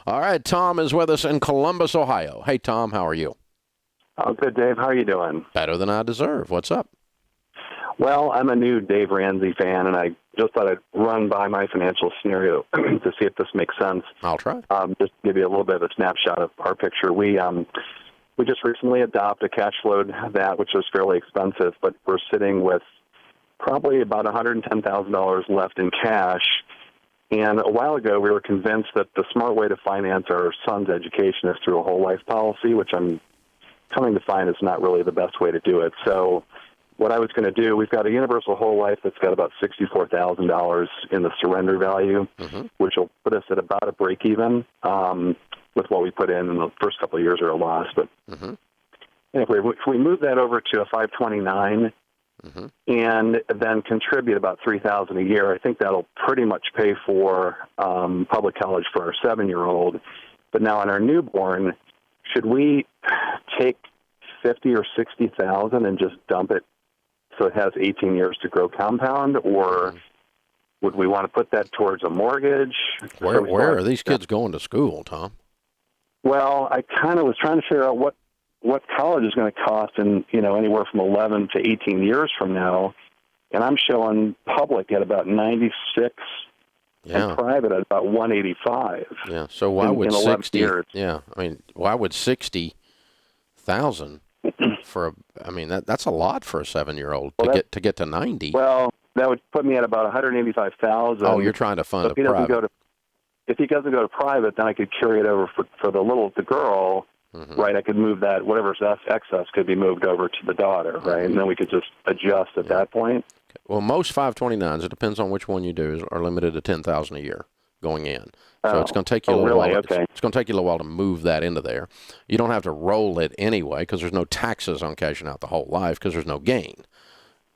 All right, Tom is with us in Columbus, Ohio. Hey, Tom, how are you? Oh, good, Dave. How are you doing? Better than I deserve. What's up? Well, I'm a new Dave Ramsey fan, and I just thought I'd run by my financial scenario to see if this makes sense. I'll try. Just to give you a little bit of a snapshot of our picture. We just recently adopted a cash flowed that, which was fairly expensive, but we're sitting with probably about $110,000 left in cash. And a while ago, we were convinced that the smart way to finance our son's education is through a whole life policy, which I'm coming to find is not really the best way to do it. So what I was going to do, we've got a universal whole life that's got about $64,000 in the surrender value, which will put us at about a break even with what we put in the first couple of years or a loss. But if we move that over to a 529 and then contribute about $3,000 a year, I think that'll pretty much pay for public college for our 7-year-old. But now on our newborn, should we take 50 or 60,000 and just dump it so it has 18 years to grow compound, or would we want to put that towards a mortgage? Where are these kids going to school, Tom? Well, I kind of was trying to figure out what college is going to cost in, anywhere from 11 to 18 years from now, and I'm showing public at about 96 and private at about 185. Yeah. So why would 60? Years. Yeah. I mean, why would 60,000 for that's a lot for a 7-year-old to get to 90. Well, that would put me at about 185,000. Oh, you're trying to fund a private. If he doesn't go to private, then I could carry it over for the girl. Right, I could move that, whatever's excess could be moved over to the daughter, right? And then we could just adjust at that point. Okay. Well, most 529s, it depends on which one you do, are limited to $10,000 a year going in. So it's going to take you a little while. Okay. It's going to take you a little while to move that into there. You don't have to roll it anyway because there's no taxes on cashing out the whole life because there's no gain.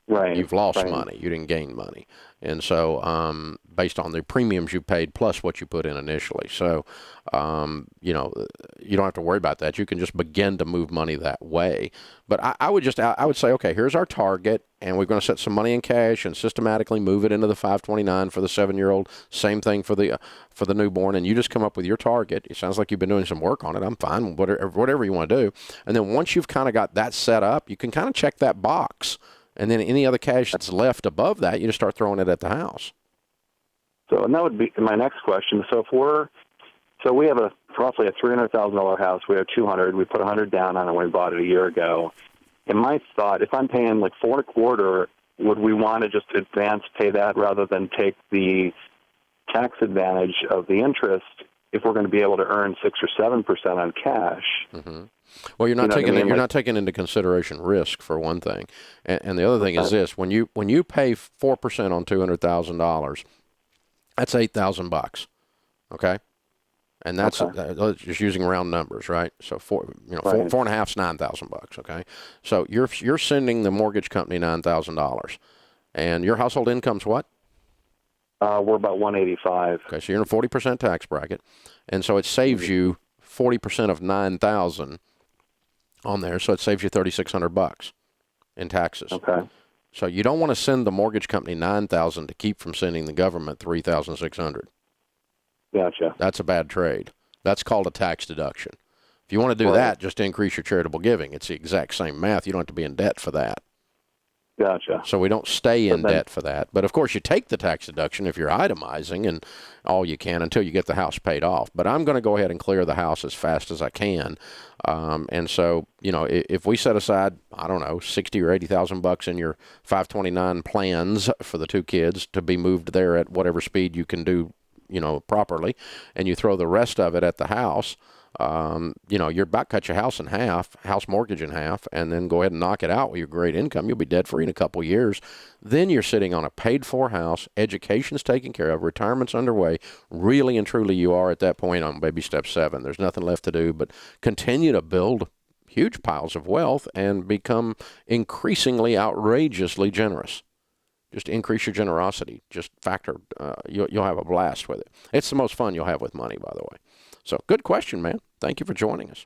Right. You've lost money. You didn't gain money. And so based on the premiums you paid plus what you put in initially. So, you don't have to worry about that. You can just begin to move money that way. But I would say, okay, here's our target, and we're going to set some money in cash and systematically move it into the 529 for the 7-year-old. Same thing for the newborn, and you just come up with your target. It sounds like you've been doing some work on it. I'm fine, whatever you want to do. And then once you've kind of got that set up, you can kind of check that box. And then any other cash that's left above that, you just start throwing it at the house. So, and that would be my next question. So we have roughly a $300,000 house. We have 200. We put 100 down on it when we bought it a year ago. And my thought, if I'm paying like 4.25, would we want to just advance pay that rather than take the tax advantage of the interest if we're going to be able to earn 6 or 7% on cash? Well, you're not taking into consideration risk for one thing, and the other thing is this: when you pay 4% on $200,000, that's $8,000, okay, and that's just using round numbers, right? So 4.5 is $9,000, okay. So you're sending the mortgage company $9,000, and your household income's what? We're about 185. Okay, so you're in a 40% tax bracket, and so it saves you 40% of $9,000 on there, so it saves you $3,600 in taxes. Okay. So you don't want to send the mortgage company $9,000 to keep from sending the government $3,600. Gotcha. That's a bad trade. That's called a tax deduction. If you want to do that, just increase your charitable giving. It's the exact same math. You don't have to be in debt for that. Gotcha. So we don't stay in debt for that. But, of course, you take the tax deduction if you're itemizing and all you can until you get the house paid off. But I'm going to go ahead and clear the house as fast as I can. And so, if we set aside, I don't know, $60,000 or $80,000 in your 529 plans for the 2 kids to be moved there at whatever speed you can do, properly, and you throw the rest of it at the house, you're about to cut your house in half, house mortgage in half, and then go ahead and knock it out with your great income. You'll be debt free in a couple of years. Then you're sitting on a paid for house, education's taken care of, retirement's underway. Really and truly you are at that point on baby step 7. There's nothing left to do but continue to build huge piles of wealth and become increasingly outrageously generous. Just increase your generosity. Just factor, you'll have a blast with it. It's the most fun you'll have with money, by the way. So good question, man. Thank you for joining us.